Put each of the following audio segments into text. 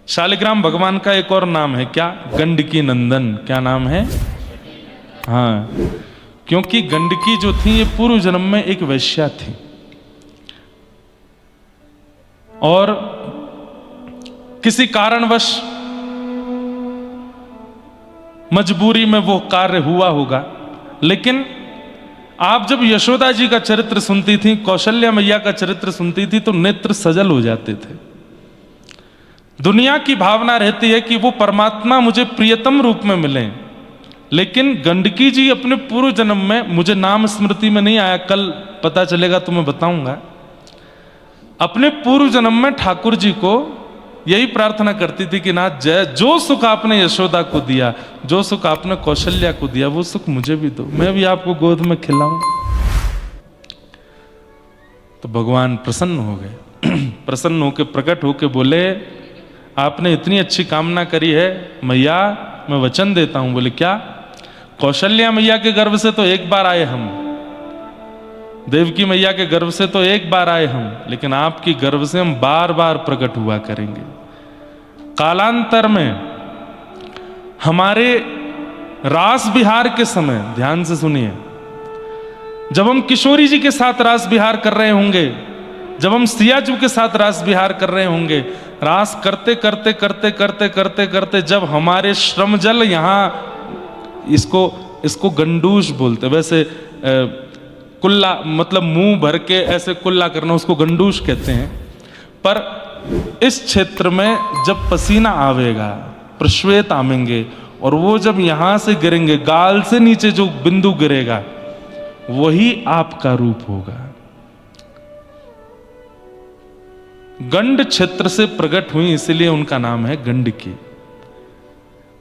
शालिग्राम भगवान का एक और नाम है क्या? गंडकी नंदन। क्या नाम है? हाँ, क्योंकि गंडकी जो थी ये पूर्व जन्म में एक वैश्या थी और किसी कारणवश मजबूरी में वो कार्य हुआ होगा। लेकिन आप जब यशोदा जी का चरित्र सुनती थी, कौशल्या मैया का चरित्र सुनती थी, तो नेत्र सजल हो जाते थे। दुनिया की भावना रहती है कि वो परमात्मा मुझे प्रियतम रूप में मिले, लेकिन गंडकी जी अपने पूर्व जन्म में, मुझे नाम स्मृति में नहीं आया, कल पता चलेगा तो मैं बताऊंगा, अपने पूर्व जन्म में ठाकुर जी को यही प्रार्थना करती थी कि नाथ जय, जो सुख आपने यशोदा को दिया, जो सुख आपने कौशल्या को दिया, वो सुख मुझे भी दो, मैं भी आपको गोद में खिलाऊं। तो भगवान प्रसन्न हो गए। प्रसन्न होकर प्रकट होकर बोले, आपने इतनी अच्छी कामना करी है मैया, मैं वचन देता हूं। बोले क्या? कौशल्या मैया के गर्भ से तो एक बार आए हम, देवकी मैया के गर्भ से तो एक बार आए हम, लेकिन आपकी गर्भ से हम बार बार प्रकट हुआ करेंगे। कालांतर में हमारे रास विहार के समय, ध्यान से सुनिए, जब हम किशोरी जी के साथ रास विहार कर रहे होंगे, जब हम सियाजू के साथ रास विहार कर रहे होंगे, रास करते करते करते करते करते करते जब हमारे श्रम जल यहाँ, इसको गंडूश बोलते, वैसे कुल्ला मतलब मुंह भर के ऐसे कुल्ला करना, उसको गंडूश कहते हैं। पर इस क्षेत्र में जब पसीना आवेगा, प्रश्वेत आवेंगे, और वो जब यहां से गिरेंगे, गाल से नीचे जो बिंदु गिरेगा वही आपका रूप होगा। गंड क्षेत्र से प्रकट हुई, इसलिए उनका नाम है गंडकी।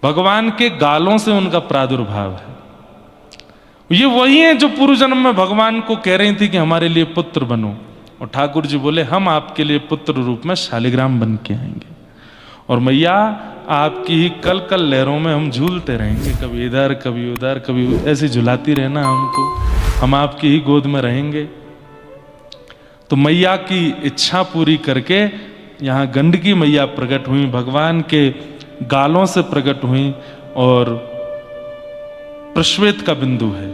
भगवान के गालों से उनका प्रादुर्भाव है। ये वही है जो पूर्व जन्म में भगवान को कह रही थी कि हमारे लिए पुत्र बनो, और ठाकुर जी बोले हम आपके लिए पुत्र रूप में शालिग्राम बन के आएंगे, और मैया आपकी ही कल कल लहरों में हम झूलते रहेंगे, कभी इधर कभी उधर कभी ऐसी झुलाती रहना हमको, हम आपकी ही गोद में रहेंगे। तो मैया की इच्छा पूरी करके यहाँ गंडकी मैया प्रकट हुई, भगवान के गालों से प्रकट हुई, और प्रश्वेत का बिंदु है,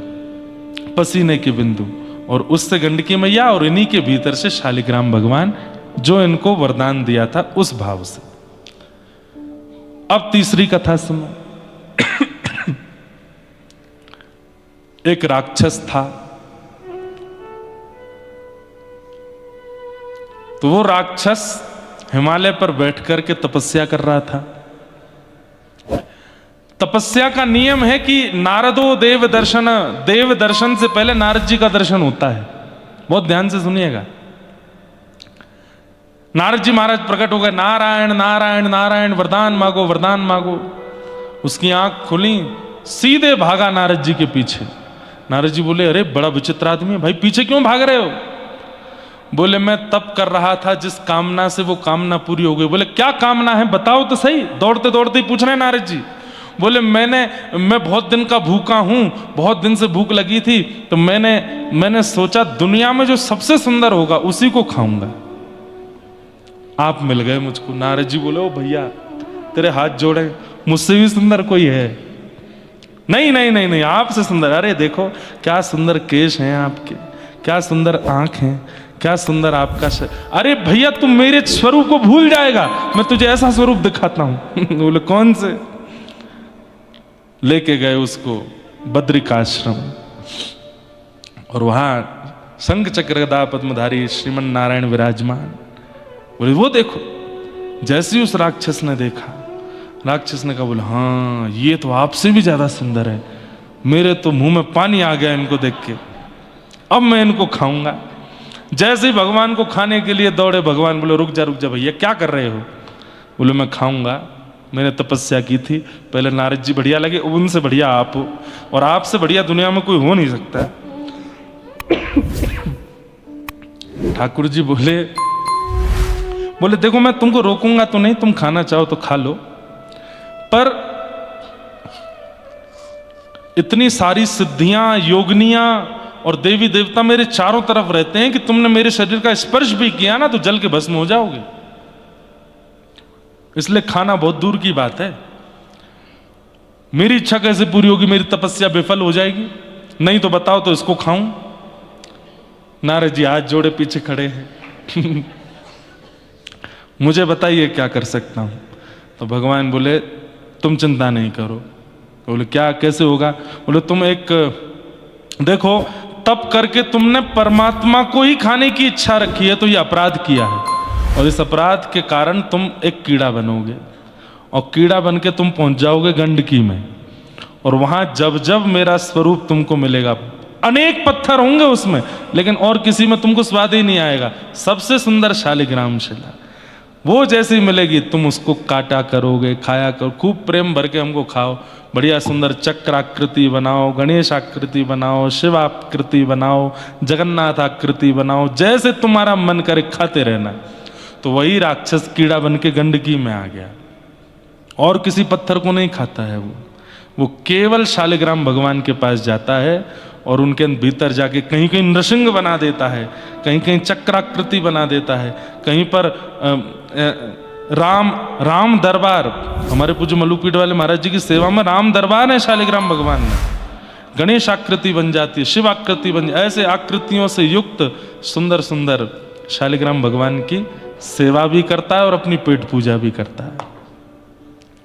पसीने के बिंदु, और उससे गंडकी मैया, और इन्हीं के भीतर से शालिग्राम भगवान, जो इनको वरदान दिया था उस भाव से। अब तीसरी कथा सुनो। एक राक्षस था, तो वो राक्षस हिमालय पर बैठ करके तपस्या कर रहा था। तपस्या का नियम है कि नारदो देव दर्शन, देव दर्शन से पहले नारद जी का दर्शन होता है। बहुत ध्यान से सुनिएगा। नारद जी महाराज प्रकट हो गए, नारायण नारायण नारायण, वरदान मांगो वरदान मांगो। उसकी आंख खुली, सीधे भागा नारद जी के पीछे। नारद जी बोले, अरे बड़ा विचित्र आदमी है भाई, पीछे क्यों भाग रहे हो? बोले, मैं तप कर रहा था, जिस कामना से वो कामना पूरी हो गई। बोले, क्या कामना है बताओ तो सही। दौड़ते दौड़ते ही पूछ रहे नारद जी। बोले, मैं बहुत दिन का भूखा हूं, बहुत दिन से भूख लगी थी, तो मैंने सोचा दुनिया में जो सबसे सुंदर होगा उसी को खाऊंगा। आप मिल गए मुझको। नारद जी बोले, ओ भैया तेरे हाथ जोड़े, मुझसे भी सुंदर कोई है? नहीं नहीं नहीं नहीं, आपसे सुंदर। अरे देखो क्या सुंदर केश हैं आपके, क्या सुंदर आंख हैं, क्या सुंदर आपका अरे भैया तुम मेरे स्वरूप को भूल जाएगा, मैं तुझे ऐसा स्वरूप दिखाता हूं। बोले, कौन से? लेके गए उसको बद्रिकाश्रम, और वहां शंख चक्र गदा पद्मधारी श्रीमन नारायण विराजमान। बोले, वो देखो। जैसे ही उस राक्षस ने देखा, राक्षस ने कहा, बोले, हाँ ये तो आपसे भी ज्यादा सुंदर है, मेरे तो मुंह में पानी आ गया इनको देख के, अब मैं इनको खाऊंगा। जैसे ही भगवान को खाने के लिए दौड़े, भगवान बोले, रुक जा भैया, क्या कर रहे हो? बोले, मैं खाऊंगा, मैंने तपस्या की थी। पहले नारद जी बढ़िया लगे, उनसे बढ़िया आप हो, और आपसे बढ़िया दुनिया में कोई हो नहीं सकता। ठाकुर जी बोले देखो मैं तुमको रोकूंगा तो नहीं, तुम खाना चाहो तो खा लो, पर इतनी सारी सिद्धियां, योगनियां और देवी देवता मेरे चारों तरफ रहते हैं कि तुमने मेरे शरीर का स्पर्श भी किया ना तो जल के भस्म हो जाओगे। इसलिए खाना बहुत दूर की बात है। मेरी इच्छा कैसे पूरी होगी, मेरी तपस्या विफल हो जाएगी? नहीं तो बताओ तो इसको खाऊं? नारद जी हाथ जोड़े पीछे खड़े हैं। मुझे बताइए क्या कर सकता हूं? तो भगवान बोले तुम चिंता नहीं करो। बोले क्या, कैसे होगा? बोले तुम एक देखो, तप करके तुमने परमात्मा को ही खाने की इच्छा रखी है तो ये अपराध किया है, और इस अपराध के कारण तुम एक कीड़ा बनोगे, और कीड़ा बन के तुम पहुंच जाओगे गंडकी में, और वहां जब जब मेरा स्वरूप तुमको मिलेगा, अनेक पत्थर होंगे उसमें, लेकिन और किसी में तुमको स्वाद ही नहीं आएगा। सबसे सुंदर शालिग्राम शिला वो जैसी मिलेगी तुम उसको काटा करोगे, खाया करो, खूब प्रेम भर के हमको खाओ, बढ़िया सुंदर चक्र आकृति बनाओ, गणेश आकृति बनाओ, शिव आकृति बनाओ, जगन्नाथ आकृति बनाओ, जैसे तुम्हारा मन करे खाते रहना। तो वही राक्षस कीड़ा बन के गंडकी में आ गया, और किसी पत्थर को नहीं खाता है वो केवल शालिग्राम भगवान के पास जाता है और उनके भीतर जाके कहीं कहीं नृसिंह बना देता है, कहीं कहीं चक्राकृति बना देता है, कहीं पर राम दरबार, हमारे पूज्य मल्लुपीठ वाले महाराज जी की सेवा में राम दरबार है शालिग्राम भगवान में, गणेश आकृति बन जाती है, शिव आकृति बन जाती, ऐसे आकृतियों से युक्त सुंदर सुंदर शालिग्राम भगवान की सेवा भी करता है और अपनी पेट पूजा भी करता है।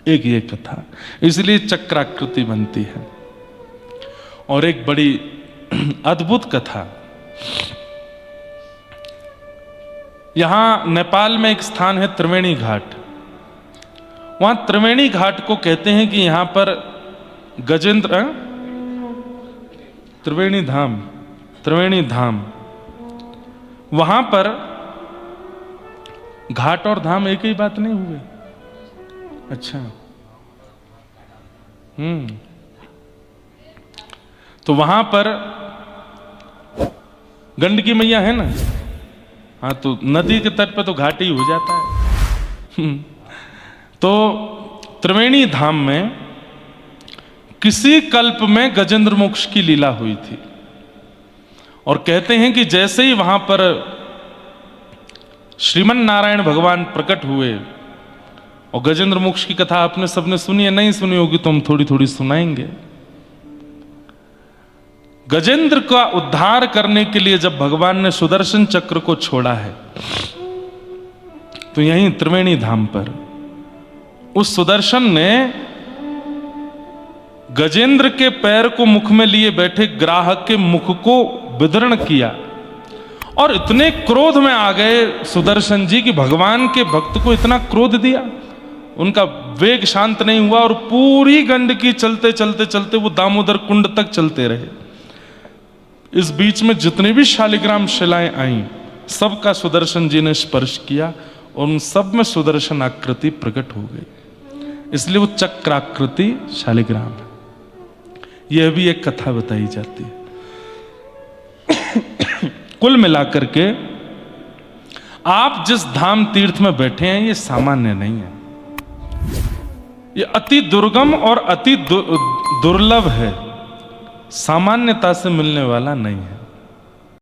एक ये कथा, इसलिए चक्राकृति बनती है। और एक बड़ी अद्भुत कथा, यहां नेपाल में एक स्थान है त्रिवेणी घाट। वहां त्रिवेणी घाट को कहते हैं कि यहां पर गजेंद्र त्रिवेणी धाम, वहां पर घाट और धाम एक ही बात नहीं हुए? अच्छा, तो वहां पर गंडकी मैया है ना, हाँ, तो नदी के तट पे तो घाट ही हो जाता है। तो त्रिवेणी धाम में किसी कल्प में गजेंद्र मोक्ष की लीला हुई थी, और कहते हैं कि जैसे ही वहां पर श्रीमन नारायण भगवान प्रकट हुए, और गजेंद्र मोक्ष की कथा आपने सबने सुनी है, नहीं सुनी होगी तो हम थोड़ी थोड़ी सुनाएंगे। गजेंद्र का उद्धार करने के लिए जब भगवान ने सुदर्शन चक्र को छोड़ा है, तो यहीं त्रिवेणी धाम पर उस सुदर्शन ने गजेंद्र के पैर को मुख में लिए बैठे ग्राहक के मुख को विदीर्ण किया, और इतने क्रोध में आ गए सुदर्शन जी कि भगवान के भक्त को इतना क्रोध दिया, उनका वेग शांत नहीं हुआ, और पूरी गंडकी चलते चलते चलते वो दामोदर कुंड तक चलते रहे। इस बीच में जितने भी शालिग्राम शिलाएं आईं, सबका सुदर्शन जी ने स्पर्श किया, और उन सब में सुदर्शन आकृति प्रकट हो गई, इसलिए वो चक्राकृति शालिग्राम है। यह भी एक कथा बताई जाती है। कुल मिलाकर के आप जिस धाम तीर्थ में बैठे हैं, ये सामान्य नहीं है, ये अति दुर्गम और अति दुर्लभ है, सामान्यता से मिलने वाला नहीं है।